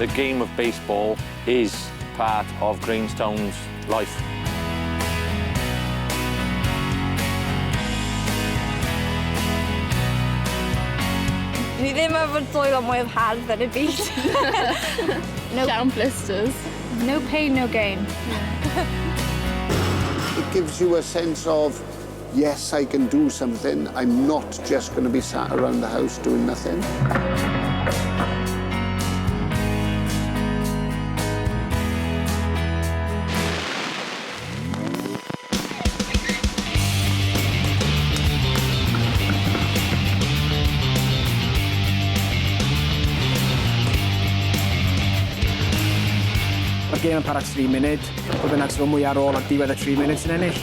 The game of baseball is part of Grangetown's life. Ni ddim efo dwy mwy o hardd yn y byd. No down blisters. No pain, no gain. It gives you a sense of, yes, I can do something. I'm not just going to be sat around the house doing nothing. Mae'r gêm yn para 3 munud, o bynnag sy'n mwy ar ôl ar diwedd y 3 munud yn ennill.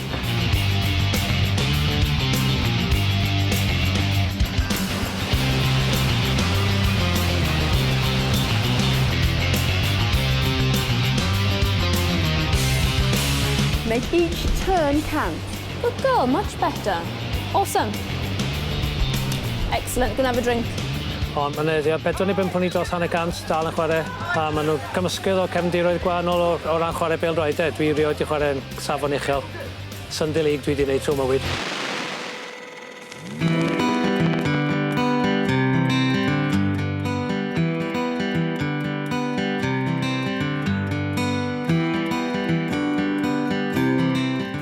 Make each turn count. Good girl, much better. Awesome. Excellent, gonna have a drink. Ond mae'n edrych, 45 pwni dros hanner cant dal yn chwarae, a maen nhw cymysgydd o cefndiroedd gwahanol o ran chwarae bêl-droedau. Dwi rioed wedi chwarae'n safon uchel. Sunday League dwi wedi gwneud trwy mywyd.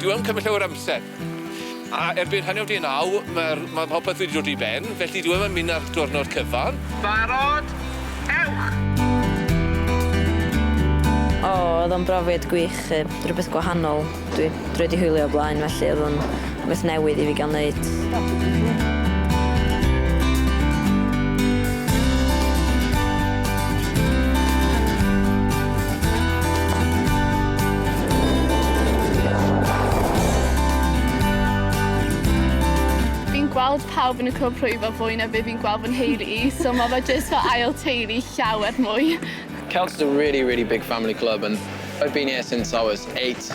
Dwi yn cymryd llawer amser. A erbyn 9:30 mae popeth wedi dod i ben, felly dwi yn mynd ar diwrnod cyfan. Barod, ewch! Oedd o'n brofiad gwych, rhywbeth gwahanol. Dwi wedi hwylio o blaen, felly oedd o'n rhywbeth newydd i fi gael wneud. Gweld pawb yn y clwb rhwyfo fwy na be fi'n gweld fy nheulu, so mae fe jyst fel ail teulu llawer mwy. Celt's a really, really big family club, and I've been here since I was 8.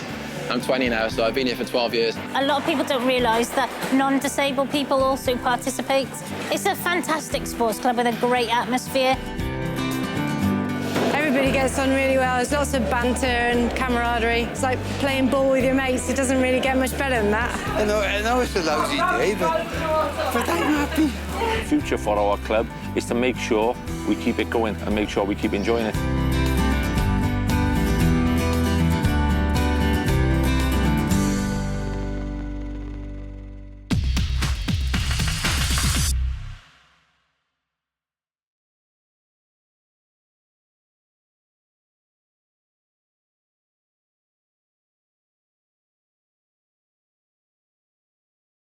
I'm 20 now, so I've been here for 12 years. A lot of people don't realise that non-disabled people also participate. It's a fantastic sports club with a great atmosphere. Everybody gets on really well. There's lots of banter and camaraderie. It's like playing ball with your mates. It doesn't really get much better than that. I know it's a lousy day, but I'm happy. The future for our club is to make sure we keep it going and make sure we keep enjoying it.